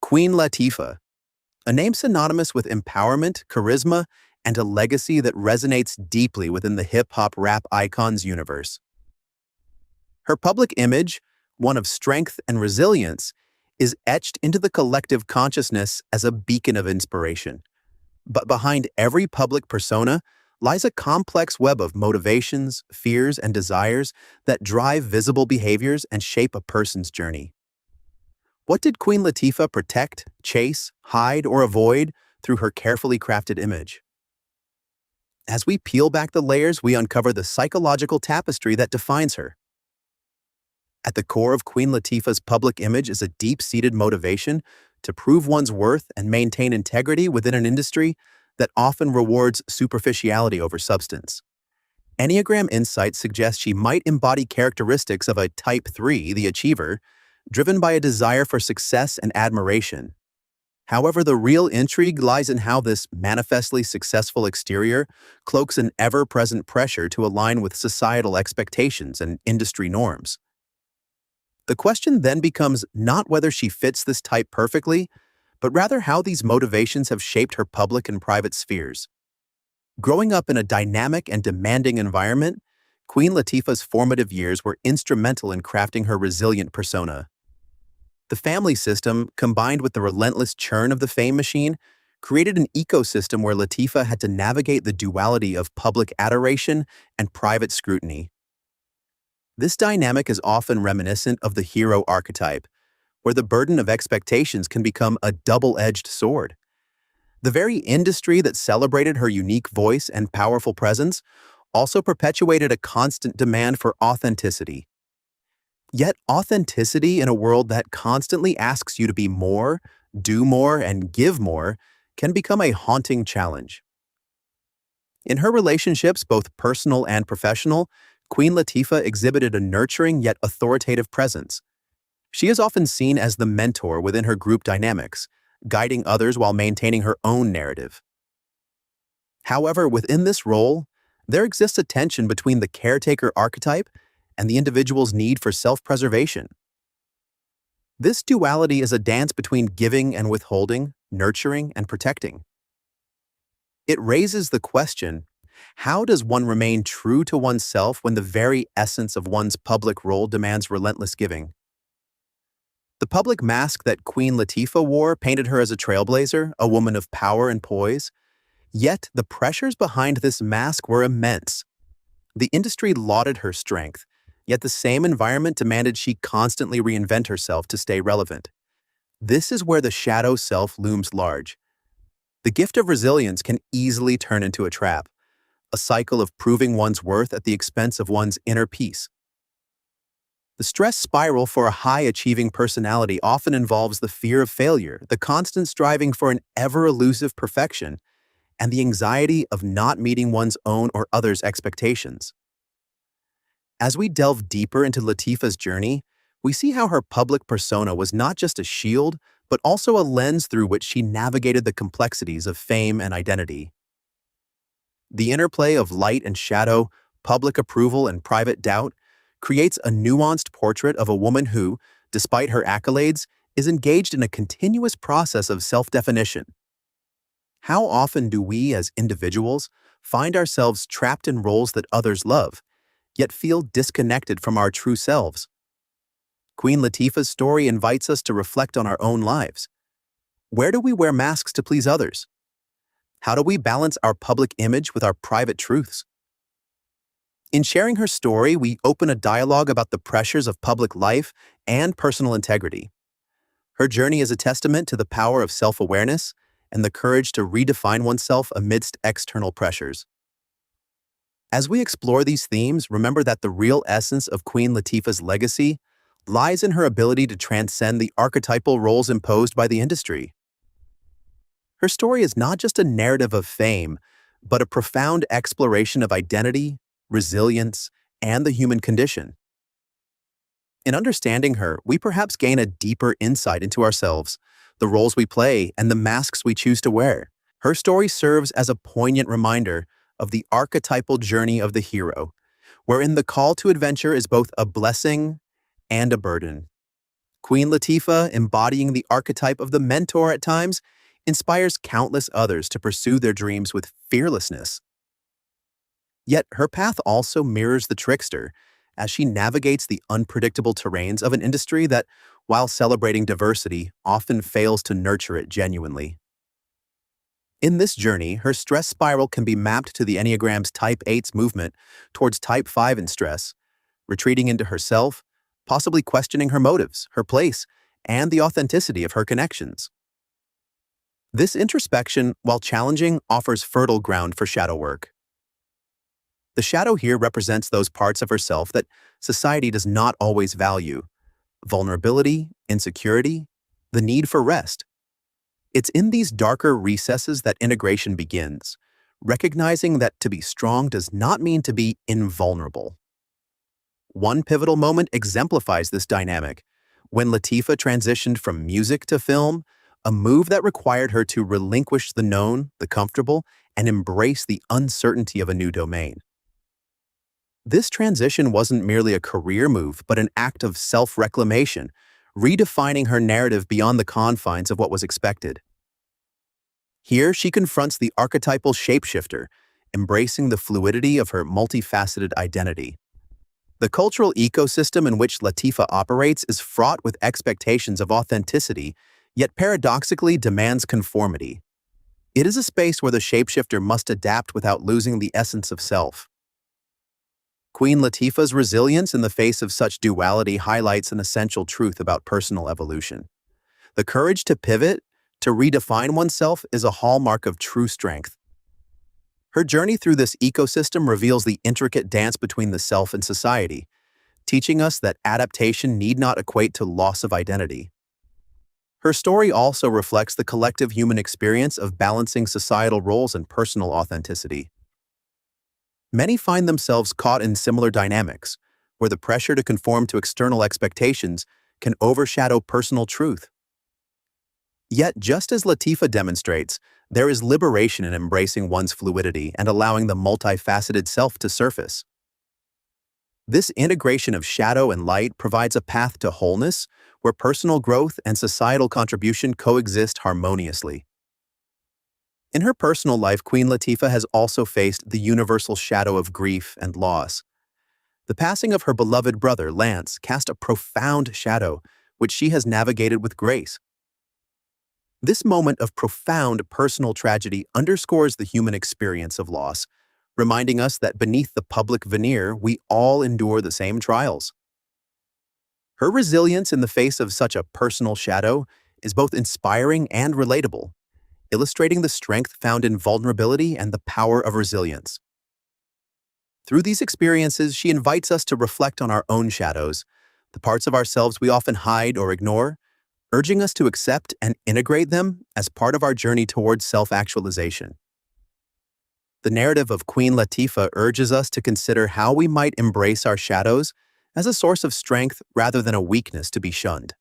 Queen Latifah, a name synonymous with empowerment, charisma, and a legacy that resonates deeply within the hip-hop rap icon's universe. Her public image, one of strength and resilience, is etched into the collective consciousness as a beacon of inspiration. But behind every public persona lies a complex web of motivations, fears, and desires that drive visible behaviors and shape a person's journey. What did Queen Latifah protect, chase, hide, or avoid through her carefully crafted image? As we peel back the layers, we uncover the psychological tapestry that defines her. At the core of Queen Latifah's public image is a deep-seated motivation to prove one's worth and maintain integrity within an industry that often rewards superficiality over substance. Enneagram insights suggest she might embody characteristics of a Type 3, the achiever, driven by a desire for success and admiration. However, the real intrigue lies in how this manifestly successful exterior cloaks an ever-present pressure to align with societal expectations and industry norms. The question then becomes not whether she fits this type perfectly, but rather how these motivations have shaped her public and private spheres. Growing up in a dynamic and demanding environment, Queen Latifah's formative years were instrumental in crafting her resilient persona. The family system, combined with the relentless churn of the fame machine, created an ecosystem where Latifah had to navigate the duality of public adoration and private scrutiny. This dynamic is often reminiscent of the hero archetype, where the burden of expectations can become a double-edged sword. The very industry that celebrated her unique voice and powerful presence also perpetuated a constant demand for authenticity. Yet authenticity in a world that constantly asks you to be more, do more, and give more can become a haunting challenge. In her relationships, both personal and professional, Queen Latifah exhibited a nurturing yet authoritative presence. She is often seen as the mentor within her group dynamics, guiding others while maintaining her own narrative. However, within this role, there exists a tension between the caretaker archetype and the individual's need for self-preservation. This duality is a dance between giving and withholding, nurturing and protecting. It raises the question, how does one remain true to oneself when the very essence of one's public role demands relentless giving? The public mask that Queen Latifah wore painted her as a trailblazer, a woman of power and poise. Yet the pressures behind this mask were immense. The industry lauded her strength, yet the same environment demanded she constantly reinvent herself to stay relevant. This is where the shadow self looms large. The gift of resilience can easily turn into a trap, a cycle of proving one's worth at the expense of one's inner peace. The stress spiral for a high-achieving personality often involves the fear of failure, the constant striving for an ever-elusive perfection, and the anxiety of not meeting one's own or others' expectations. As we delve deeper into Latifah's journey, we see how her public persona was not just a shield, but also a lens through which she navigated the complexities of fame and identity. The interplay of light and shadow, public approval and private doubt, creates a nuanced portrait of a woman who, despite her accolades, is engaged in a continuous process of self-definition. How often do we, as individuals, find ourselves trapped in roles that others love, yet feel disconnected from our true selves? Queen Latifah's story invites us to reflect on our own lives. Where do we wear masks to please others? How do we balance our public image with our private truths? In sharing her story, we open a dialogue about the pressures of public life and personal integrity. Her journey is a testament to the power of self-awareness and the courage to redefine oneself amidst external pressures. As we explore these themes, remember that the real essence of Queen Latifah's legacy lies in her ability to transcend the archetypal roles imposed by the industry. Her story is not just a narrative of fame, but a profound exploration of identity, resilience, and the human condition. In understanding her, we perhaps gain a deeper insight into ourselves, the roles we play, and the masks we choose to wear. Her story serves as a poignant reminder of the archetypal journey of the hero, wherein the call to adventure is both a blessing and a burden. Queen Latifah, embodying the archetype of the mentor at times, inspires countless others to pursue their dreams with fearlessness. Yet her path also mirrors the trickster, as she navigates the unpredictable terrains of an industry that, while celebrating diversity, often fails to nurture it genuinely. In this journey, her stress spiral can be mapped to the Enneagram's Type 8's movement towards Type 5 in stress, retreating into herself, possibly questioning her motives, her place, and the authenticity of her connections. This introspection, while challenging, offers fertile ground for shadow work. The shadow here represents those parts of herself that society does not always value: vulnerability, insecurity, the need for rest. It's in these darker recesses that integration begins, recognizing that to be strong does not mean to be invulnerable. One pivotal moment exemplifies this dynamic, when Latifah transitioned from music to film, a move that required her to relinquish the known, the comfortable, and embrace the uncertainty of a new domain. This transition wasn't merely a career move, but an act of self-reclamation, redefining her narrative beyond the confines of what was expected. Here, she confronts the archetypal shapeshifter, embracing the fluidity of her multifaceted identity. The cultural ecosystem in which Latifah operates is fraught with expectations of authenticity, yet paradoxically demands conformity. It is a space where the shapeshifter must adapt without losing the essence of self. Queen Latifah's resilience in the face of such duality highlights an essential truth about personal evolution. The courage to pivot, to redefine oneself, is a hallmark of true strength. Her journey through this ecosystem reveals the intricate dance between the self and society, teaching us that adaptation need not equate to loss of identity. Her story also reflects the collective human experience of balancing societal roles and personal authenticity. Many find themselves caught in similar dynamics, where the pressure to conform to external expectations can overshadow personal truth. Yet, just as Latifah demonstrates, there is liberation in embracing one's fluidity and allowing the multifaceted self to surface. This integration of shadow and light provides a path to wholeness, where personal growth and societal contribution coexist harmoniously. In her personal life, Queen Latifah has also faced the universal shadow of grief and loss. The passing of her beloved brother, Lance, cast a profound shadow, which she has navigated with grace. This moment of profound personal tragedy underscores the human experience of loss, reminding us that beneath the public veneer, we all endure the same trials. Her resilience in the face of such a personal shadow is both inspiring and relatable, illustrating the strength found in vulnerability and the power of resilience. Through these experiences, she invites us to reflect on our own shadows, the parts of ourselves we often hide or ignore, urging us to accept and integrate them as part of our journey towards self-actualization. The narrative of Queen Latifah urges us to consider how we might embrace our shadows as a source of strength rather than a weakness to be shunned.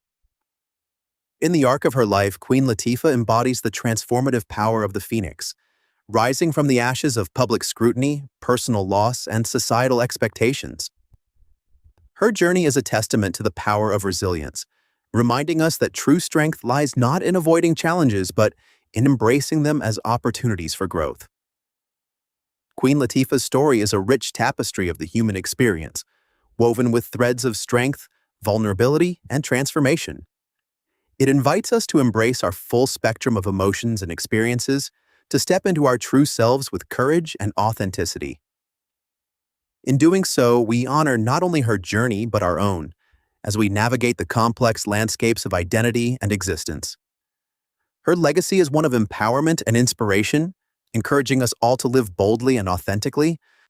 In the arc of her life, Queen Latifah embodies the transformative power of the phoenix, rising from the ashes of public scrutiny, personal loss, and societal expectations. Her journey is a testament to the power of resilience, reminding us that true strength lies not in avoiding challenges, but in embracing them as opportunities for growth. Queen Latifah's story is a rich tapestry of the human experience, woven with threads of strength, vulnerability, and transformation. It invites us to embrace our full spectrum of emotions and experiences, to step into our true selves with courage and authenticity. In doing so, we honor not only her journey but our own, as we navigate the complex landscapes of identity and existence. Her legacy is one of empowerment and inspiration, encouraging us all to live boldly and authentically,